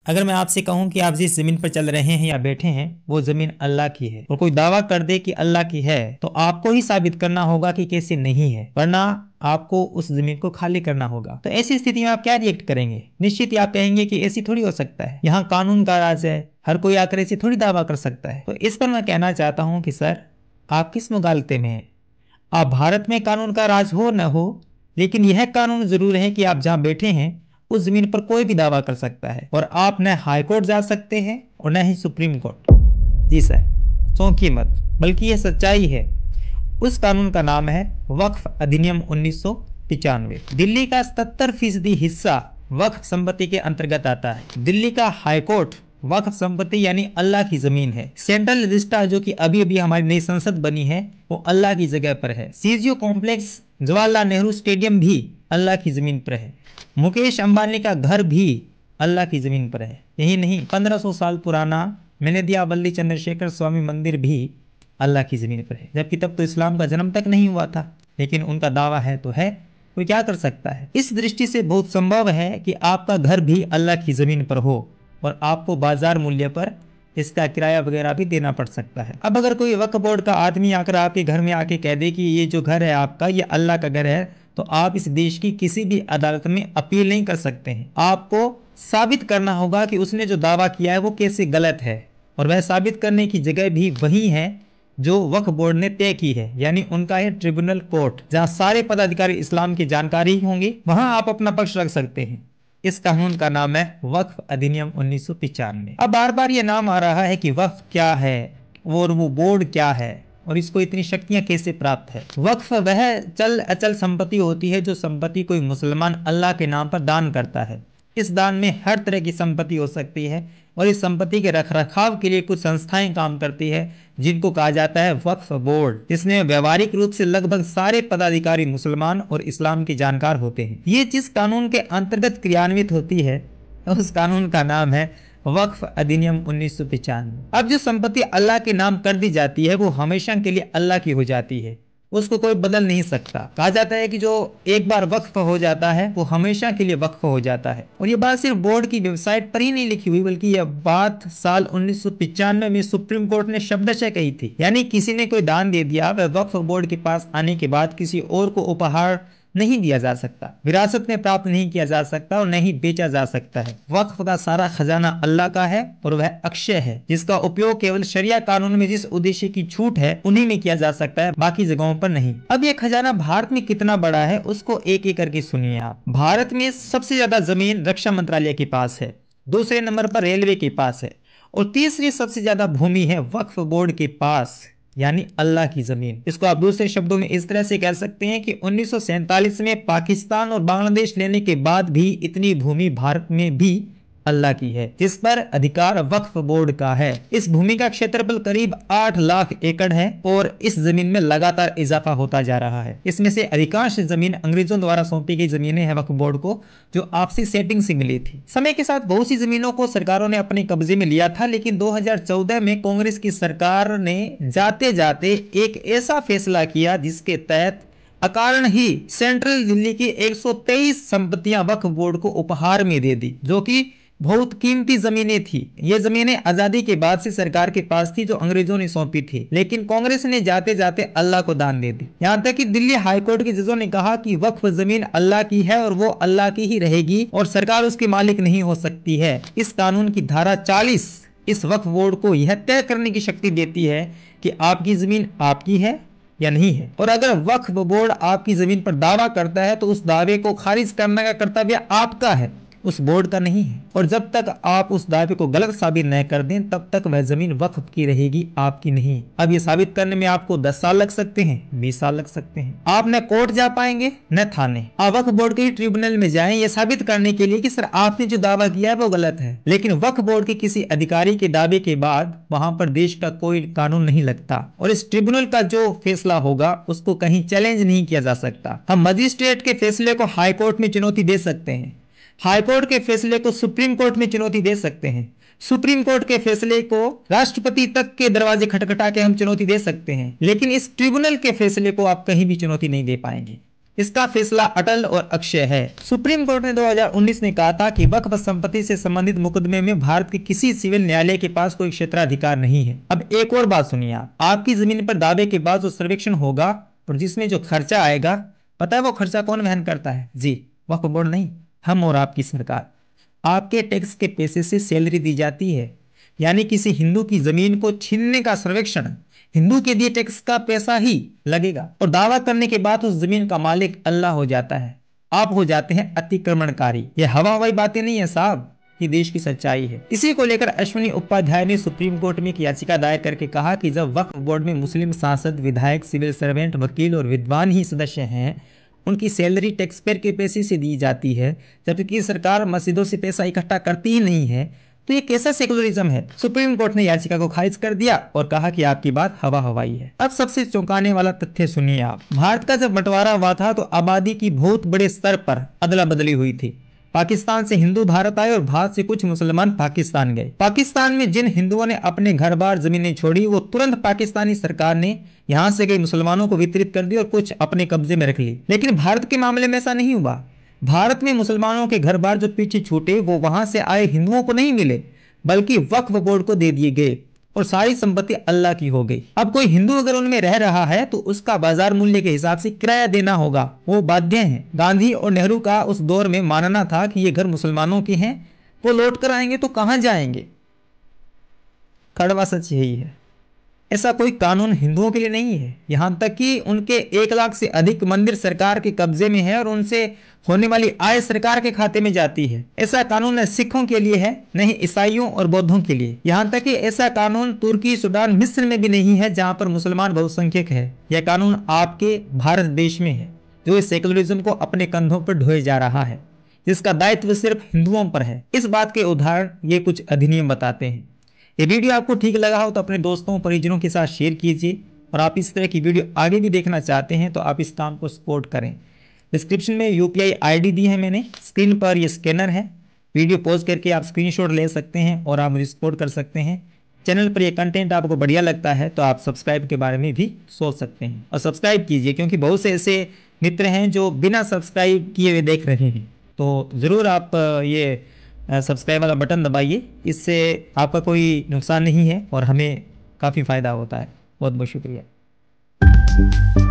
अगर मैं आपसे कहूं कि आप जिस जमीन पर चल रहे हैं या बैठे हैं वो जमीन अल्लाह की है और कोई दावा कर दे कि अल्लाह की है, तो आपको ही साबित करना होगा कि कैसे नहीं है, वरना आपको उस जमीन को खाली करना होगा। तो ऐसी स्थिति में आप क्या रिएक्ट करेंगे? निश्चित ही आप कहेंगे कि ऐसी थोड़ी हो सकता है, यहाँ कानून का राज है, हर कोई आकर ऐसे थोड़ी दावा कर सकता है। तो इस पर मैं कहना चाहता हूँ कि सर, आप किस मुगालते में हैं? आप भारत में कानून का राज हो न हो, लेकिन यह कानून जरूर है कि आप जहां बैठे हैं उस जमीन पर कोई भी दावा कर सकता है और आप न हाई कोर्ट जा सकते हैं और न ही सुप्रीम कोर्ट। जी सर, चौंकी मत, बल्कि यह सच्चाई है। उस कानून का नाम है वक्फ अधिनियम 1995। दिल्ली का 77% हिस्सा वक्फ संपत्ति के अंतर्गत आता है। दिल्ली का हाई कोर्ट वक्फ संपत्ति यानी अल्लाह की जमीन है। सेंट्रल रजिस्ट्रार जो कि अभी अभी हमारी नई संसद बनी है वो अल्लाह की जगह पर है। CGO complex Jawaharlal Nehru stadium भी अल्लाह की जमीन पर है। मुकेश अंबानी का घर भी अल्लाह की जमीन पर है। यही नहीं, 1500 साल पुराना मेनेदियावल्ली चंद्रशेखर स्वामी मंदिर भी अल्लाह की जमीन पर है, जबकि तब तो इस्लाम का जन्म तक नहीं हुआ था, लेकिन उनका दावा है तो है, कोई क्या कर सकता है। इस दृष्टि से बहुत संभव है कि आपका घर भी अल्लाह की जमीन पर हो और आपको बाजार मूल्य पर इसका किराया वगैरह भी देना पड़ सकता है। अब अगर कोई वक्फ बोर्ड का आदमी आकर आपके घर में आके कह दे कि ये जो घर है आपका, ये अल्लाह का घर है, तो आप इस देश की किसी भी अदालत में अपील नहीं कर सकते हैं। आपको साबित करना होगा कि उसने जो दावा किया है वो कैसे गलत है, और वह साबित करने की जगह भी वही है जो वक्फ बोर्ड ने तय की है, यानी उनका है ट्रिब्यूनल कोर्ट, जहां सारे पदाधिकारी इस्लाम की जानकारी होंगी, वहां आप अपना पक्ष रख सकते हैं। इस कानून का नाम है वक्फ अधिनियम 1995। अब बार बार ये नाम आ रहा है कि वक्फ क्या है और वो बोर्ड क्या है और इसको इतनी शक्तियां कैसे प्राप्त है। वक्फ वह चल अचल संपत्ति होती है जो संपत्ति कोई मुसलमान अल्लाह के नाम पर दान करता है। इस दान में हर तरह की संपत्ति हो सकती है और इस संपत्ति के रखरखाव के लिए कुछ संस्थाएं काम करती है जिनको कहा जाता है वक्फ बोर्ड, जिसमें व्यवहारिक रूप से लगभग सारे पदाधिकारी मुसलमान और इस्लाम के जानकार होते हैं। ये जिस कानून के अंतर्गत क्रियान्वित होती है उस कानून का नाम है वक्फ अधिनियम 1995। अब जो संपत्ति अल्लाह के नाम कर दी जाती है वो हमेशा के लिए अल्लाह की हो जाती है, उसको कोई बदल नहीं सकता। कहा जाता है कि जो एक बार वक्फ हो जाता है वो हमेशा के लिए वक्फ हो जाता है। और ये बात सिर्फ बोर्ड की वेबसाइट पर ही नहीं लिखी हुई, बल्कि यह बात साल 1995 में सुप्रीम कोर्ट ने शब्दशः कही थी। यानी किसी ने कोई दान दे दिया, वह वक्फ बोर्ड के पास आने के बाद किसी और को उपहार नहीं दिया जा सकता, विरासत में प्राप्त नहीं किया जा सकता और नहीं बेचा जा सकता है। वक्फ का सारा खजाना अल्लाह का है और वह अक्षय है, जिसका उपयोग केवल शरिया कानून में जिस उद्देश्य की छूट है उन्हीं में किया जा सकता है, बाकी जगहों पर नहीं। अब यह खजाना भारत में कितना बड़ा है उसको एक एक करके सुनिए आप। भारत में सबसे ज्यादा जमीन रक्षा मंत्रालय के पास है, दूसरे नंबर पर रेलवे के पास है और तीसरी सबसे ज्यादा भूमि है वक्फ बोर्ड के पास, यानी अल्लाह की जमीन। इसको आप दूसरे शब्दों में इस तरह से कह सकते हैं कि 1947 में पाकिस्तान और बांग्लादेश लेने के बाद भी इतनी भूमि भारत में भी अल्लाह की है, जिस पर अधिकार वक्फ बोर्ड का है। इस भूमि का क्षेत्रफल करीब 8 लाख एकड़ है और इस जमीन में लगातार इजाफा होता जा रहा है। इसमें से अधिकांश जमीन अंग्रेजों द्वारा सौंपी गई जमीनें हैं वक्फ बोर्ड को, जो आपसी सेटिंग से मिली थी। समय के साथ बहुत सी जमीनों को सरकारों ने अपने कब्जे में लिया था, लेकिन 2014 में कांग्रेस की सरकार ने जाते जाते एक ऐसा फैसला किया जिसके तहत अकारण ही सेंट्रल दिल्ली की 123 संपत्तियां वक्फ बोर्ड को उपहार में दे दी, जो कि बहुत कीमती जमीनें थी। ये जमीनें आजादी के बाद से सरकार के पास थी, जो अंग्रेजों ने सौंपी थी, लेकिन कांग्रेस ने जाते जाते अल्लाह को दान दे दी। यहां तक कि दिल्ली हाई कोर्ट के जजों ने कहा कि वक्फ जमीन अल्लाह की है और वो अल्लाह की ही रहेगी और सरकार उसकी मालिक नहीं हो सकती है। इस कानून की धारा 40 इस वक्फ बोर्ड को यह तय करने की शक्ति देती है कि आपकी जमीन आपकी है या नहीं है, और अगर वक्फ बोर्ड आपकी जमीन पर दावा करता है तो उस दावे को खारिज करने का कर्तव्य आपका है, उस बोर्ड का नहीं है। और जब तक आप उस दावे को गलत साबित न कर दें तब तक वह जमीन वक्फ की रहेगी, आपकी नहीं। अब ये साबित करने में आपको 10 साल लग सकते हैं, 20 साल लग सकते हैं। आप न कोर्ट जा पाएंगे न थाने, आप वक्फ बोर्ड के ट्रिब्यूनल में जाएं ये साबित करने के लिए कि सर आपने जो दावा किया है वो गलत है। लेकिन वक्फ बोर्ड के किसी अधिकारी के दावे के बाद वहां पर देश का कोई कानून नहीं लगता और इस ट्रिब्यूनल का जो फैसला होगा उसको कहीं चैलेंज नहीं किया जा सकता। हम मजिस्ट्रेट के फैसले को हाई कोर्ट में चुनौती दे सकते हैं, हाई कोर्ट के फैसले को सुप्रीम कोर्ट में चुनौती दे सकते हैं, सुप्रीम कोर्ट के फैसले को राष्ट्रपति तक के दरवाजे खटखटा के हम चुनौती दे सकते हैं, लेकिन इस ट्रिब्यूनल के फैसले को आप कहीं भी चुनौती नहीं दे पाएंगे। इसका फैसला अटल और अक्षय है। सुप्रीम कोर्ट ने 2019 में कहा था कि वक्फ संपत्ति से संबंधित मुकदमे में भारत के किसी सिविल न्यायालय के पास कोई क्षेत्राधिकार नहीं है। अब एक और बात सुनिए, आपकी जमीन पर दावे के बाद जो सर्वेक्षण होगा और जिसमें जो खर्चा आएगा, पता है वो खर्चा कौन वहन करता है? जी, वक्फ बोर्ड नहीं, हम और आपकी सरकार। आपके टैक्स के पैसे से सैलरी दी जाती है, यानी किसी हिंदू की जमीन को छीनने का सर्वेक्षण हिंदू के दिए टैक्स का पैसा ही लगेगा, और दावा करने के बाद उस जमीन का मालिक अल्लाह हो जाता है। आप हो जाते हैं अतिक्रमणकारी। ये हवा हवाई बातें नहीं है साहब, ये देश की सच्चाई है। इसी को लेकर अश्विनी उपाध्याय ने सुप्रीम कोर्ट में एक याचिका दायर करके कहा कि जब वक्फ बोर्ड में मुस्लिम सांसद, विधायक, सिविल सर्वेंट, वकील और विद्वान ही सदस्य हैं, उनकी सैलरी टैक्स पेयर के पैसे से दी जाती है, जबकि सरकार मस्जिदों से पैसा इकट्ठा करती ही नहीं है, तो ये कैसा सेकुलरिज्म है? सुप्रीम कोर्ट ने याचिका को खारिज कर दिया और कहा कि आपकी बात हवा हवाई है। अब सबसे चौंकाने वाला तथ्य सुनिए आप। भारत का जब बंटवारा हुआ था तो आबादी की बहुत बड़े स्तर पर अदला बदली हुई थी। पाकिस्तान से हिंदू भारत आए और भारत से कुछ मुसलमान पाकिस्तान गए। पाकिस्तान में जिन हिंदुओं ने अपने घर बार जमीनें छोड़ी, वो तुरंत पाकिस्तानी सरकार ने यहां से गए मुसलमानों को वितरित कर दी और कुछ अपने कब्जे में रख ली। लेकिन भारत के मामले में ऐसा नहीं हुआ। भारत में मुसलमानों के घर बार जो पीछे छूटे वो वहां से आए हिंदुओं को नहीं मिले, बल्कि वक्फ बोर्ड को दे दिए गए और सारी संपत्ति अल्लाह की हो गई। अब कोई हिंदू अगर उनमें रह रहा है तो उसका बाजार मूल्य के हिसाब से किराया देना होगा, वो बाध्य है। गांधी और नेहरू का उस दौर में मानना था कि ये घर मुसलमानों के हैं, वो लौट कर आएंगे तो कहां जाएंगे। कड़वा सच यही है। ऐसा कोई कानून हिंदुओं के लिए नहीं है। यहां तक कि उनके 1 लाख से अधिक मंदिर सरकार के कब्जे में है और उनसे होने वाली आय सरकार के खाते में जाती है। ऐसा कानून न सिखों के लिए है, न ही ईसाइयों और बौद्धों के लिए। यहां तक कि ऐसा कानून तुर्की, सूडान, मिस्र में भी नहीं है, जहां पर मुसलमान बहुसंख्यक है। यह कानून आपके भारत देश में है, जो इस सेकुलरिज्म को अपने कंधों पर ढोए जा रहा है, जिसका दायित्व सिर्फ हिंदुओं पर है। इस बात के उदाहरण ये कुछ अधिनियम बताते हैं। ये वीडियो आपको ठीक लगा हो तो अपने दोस्तों, परिजनों के साथ शेयर कीजिए, और आप इस तरह की वीडियो आगे भी देखना चाहते हैं तो आप इस काम को सपोर्ट करें। डिस्क्रिप्शन में UPI ID दी है मैंने, स्क्रीन पर ये स्कैनर है। वीडियो पॉज करके आप स्क्रीनशॉट ले सकते हैं और आप मुझे सपोर्ट कर सकते हैं। चैनल पर ये कंटेंट आपको बढ़िया लगता है तो आप सब्सक्राइब के बारे में भी सोच सकते हैं, और सब्सक्राइब कीजिए, क्योंकि बहुत से ऐसे मित्र हैं जो बिना सब्सक्राइब किए हुए देख रहे हैं। तो ज़रूर आप ये सब्सक्राइब वाला बटन दबाइए, इससे आपका कोई नुकसान नहीं है और हमें काफ़ी फ़ायदा होता है। बहुत बहुत शुक्रिया।